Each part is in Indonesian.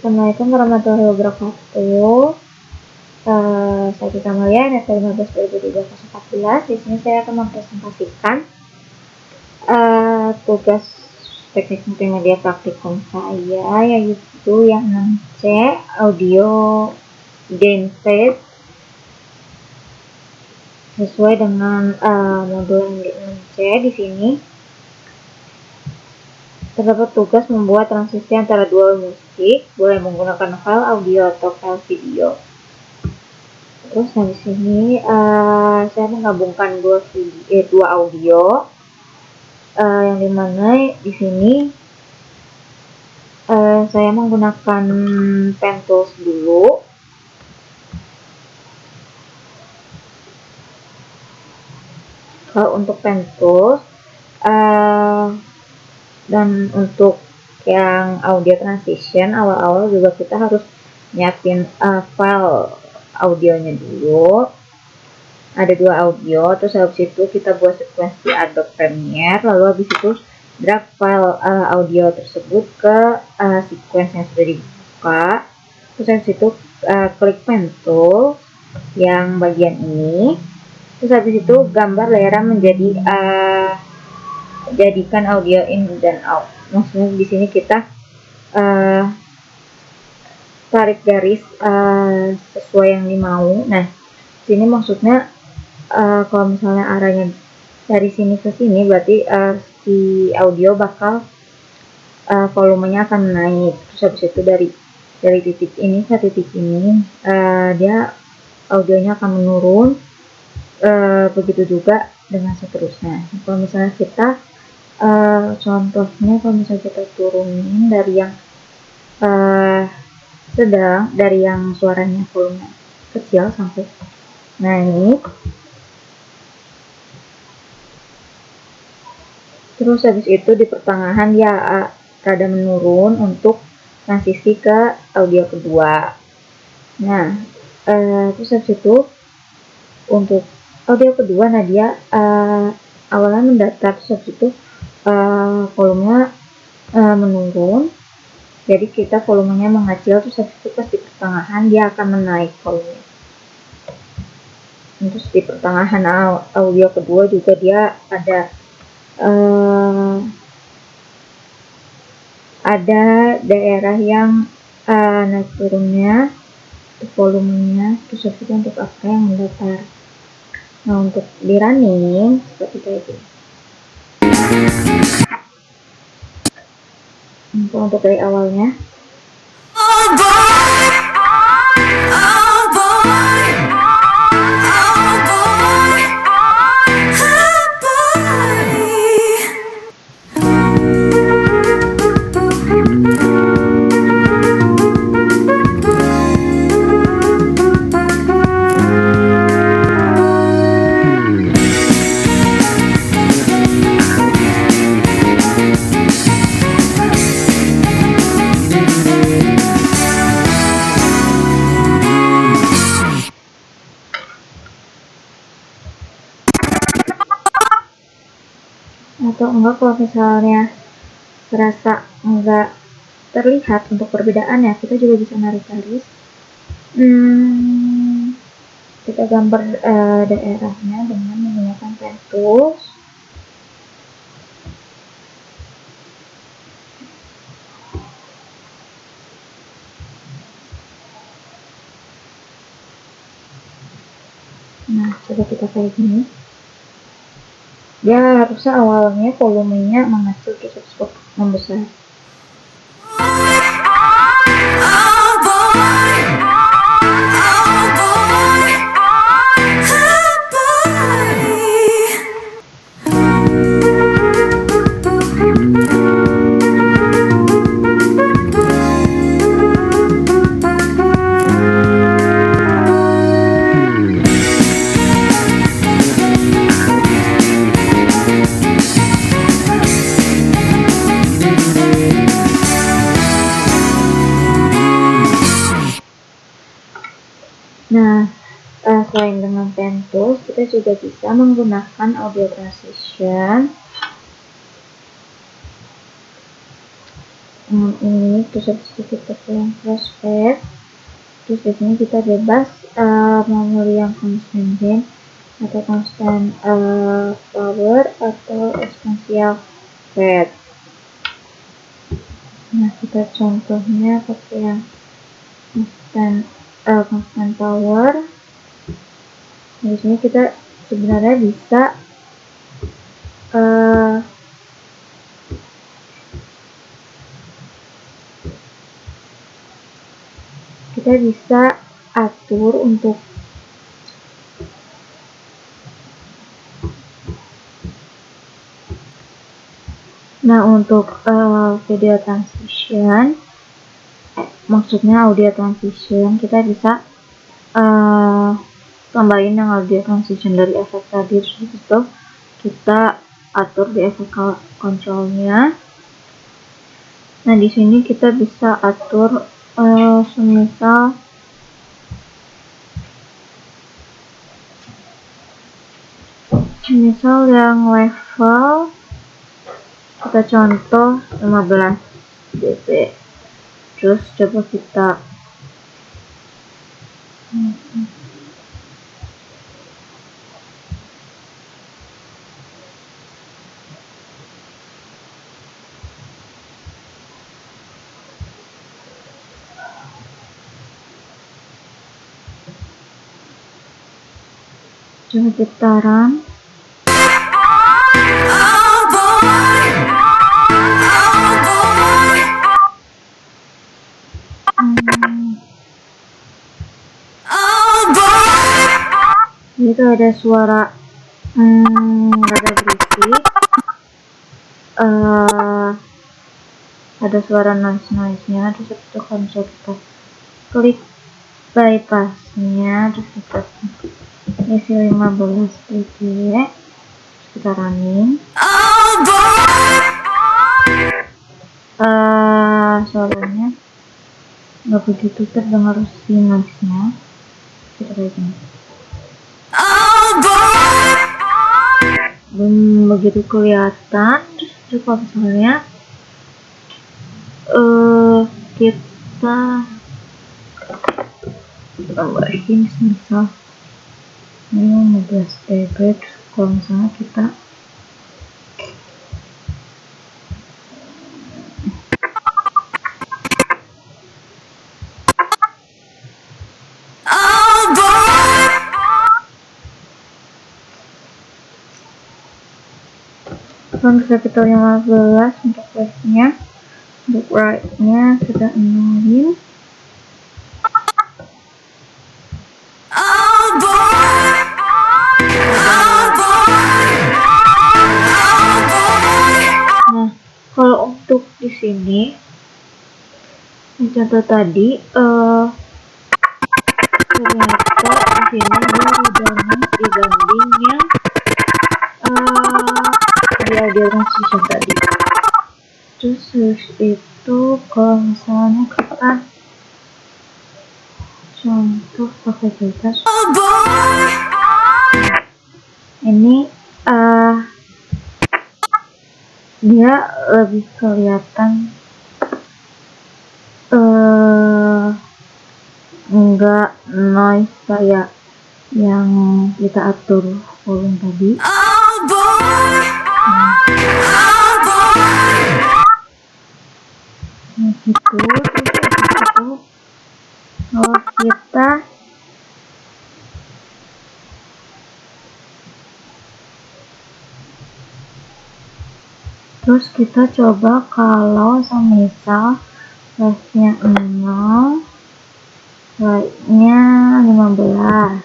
Assalamualaikum warahmatullahi wabarakatuh. Saya Tika Malia, NET 15 2013. Di sini saya akan mempresentasikan tugas teknik multimedia praktikum saya, yaitu yang 6C, audio gameplay, sesuai dengan modul yang di 6C. Di sini terdapat tugas membuat transisi antara dua musik, boleh menggunakan file audio atau file video. Terus di sini saya menggabungkan dua audio, yang dimana di sini saya menggunakan pen tools dulu. Kalau untuk pen tools dan untuk yang audio transition, awal-awal juga kita harus nyiapin file audionya dulu. Ada dua audio, terus habis itu kita buat sequence di Adobe Premiere, lalu habis itu drag file audio tersebut ke sequence yang sudah dibuka. Terus habis itu klik pen tool yang bagian ini, terus habis itu gambar layar menjadi jadikan audio in dan out. Maksudnya di sini kita tarik garis sesuai yang dimau. Nah, sini maksudnya kalau misalnya arahnya dari sini ke sini, berarti si audio bakal volumenya akan naik. Terus habis itu dari titik ini ke titik ini, dia audionya akan menurun. Begitu juga dengan seterusnya. Kalau misalnya kita contohnya, kalau misalnya kita turunin dari yang sedang, dari yang suaranya volume kecil sampai naik, terus habis itu di pertengahan dia rada menurun untuk transisi ke audio kedua. Nah, terus habis itu untuk audio kedua, nah dia awalnya mendatar, terus habis itu volumenya menurun, jadi kita volumenya mengecil, terus habis itu pas di pertengahan dia akan menaik volumenya. Terus di pertengahan audio kedua juga dia ada daerah yang naik turunnya volumenya, terus habis itu untuk apa yang mendatar. Nah, untuk di running seperti itu. Untuk dari awalnya, atau enggak kalau misalnya terasa enggak terlihat untuk perbedaannya, kita juga bisa narik garis, kita gambar daerahnya dengan menggunakan pen tools. Nah, coba kita kayak gini. Ya, harusnya awalnya volumenya mengecil, terus membesar. Nah, selain dengan pen tools, kita juga bisa menggunakan audio transition. ini, terus habis itu kita pilih flashpad, terus di sini kita bebas mau milih yang constant gain atau constant power atau exponential fade. Nah, kita contohnya pakai yang constant power. Di sini kita sebenarnya bisa atur untuk video transition, maksudnya audio transition, kita bisa tambahin yang audio transition dari efek tadi, terus itu kita atur di efek controlnya. Nah, di sini kita bisa atur semisal yang level kita contoh 15 dB, terus coba kita run. Itu ada suara rada berisik, ada suara noise-nya, terus itu kalau kita klik bypassnya, terus kita isi 15 dB, kita running. Suaranya nggak begitu terdengar si noise-nya, kita kayak gini. Belum begitu kelihatan. Terus kalau misalnya kita tambahin misal ini 15 dB, kalau misalnya kita bisa kita 15 untuk left-nya, untuk right-nya kita 0-in. Nah, kalau untuk di sini contoh tadi ternyata di sini dia redundant dibanding yang di audio transition tadi. Terus itu kalau misalnya kita contoh pakai batas, ini dia lebih kelihatan enggak noise kayak yang kita atur volume tadi. Gitu, terus kalau kita coba kalau semisal leftnya 0, right-nya 15.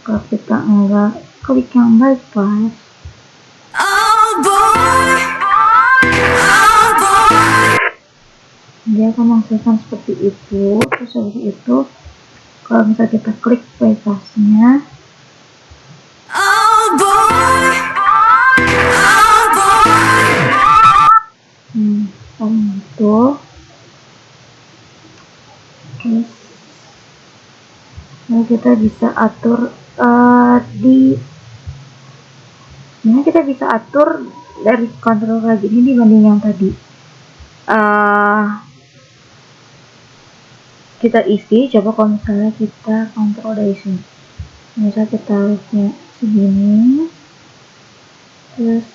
Kalau kita enggak klik yang bypass, dia akan menghasilkan seperti itu. Terus habis itu kalau misalnya kita klik bypassnya, itu ini kita bisa atur ini kita bisa atur dari kontrol kayak gini dibanding yang tadi. kita isi. Coba kalau misalnya kita kontrol dari sini, misalnya kita lihatnya segini, terus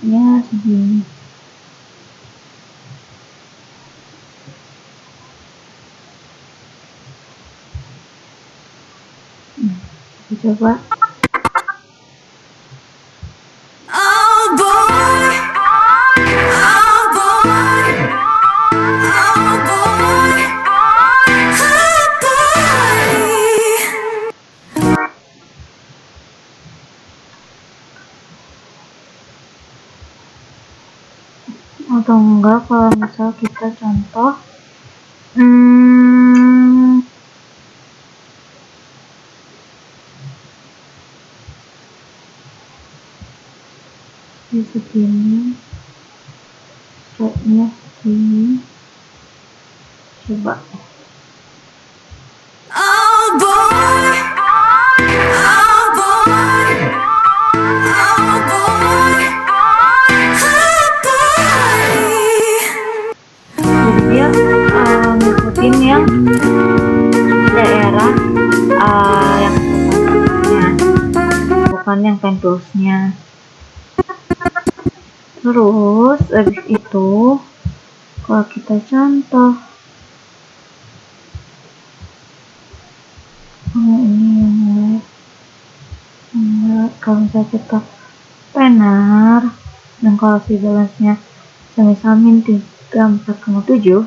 nya segini. Kita coba. Atau enggak kalau misal kita contoh di segini, nya segini, coba. Dia ngikutin yang daerah yang bukan yang pen toolsnya. Terus habis itu kalau kita contoh ini yang kalau misalnya kita penar dan kalau si balance-nya semisal min 34,7,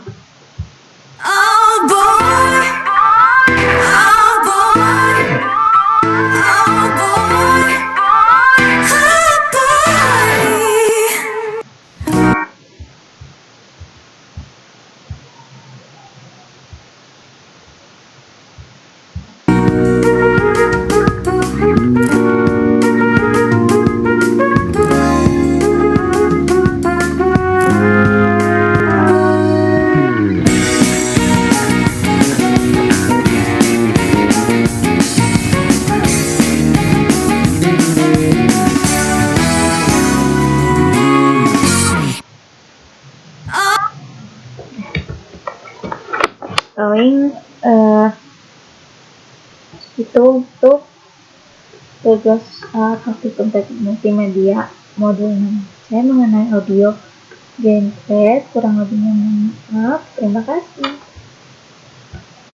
itu untuk tugas praktikum teknik multimedia modul 6 saya mengenai audio genset. Kurang lebihnya mohon maaf. Terima kasih.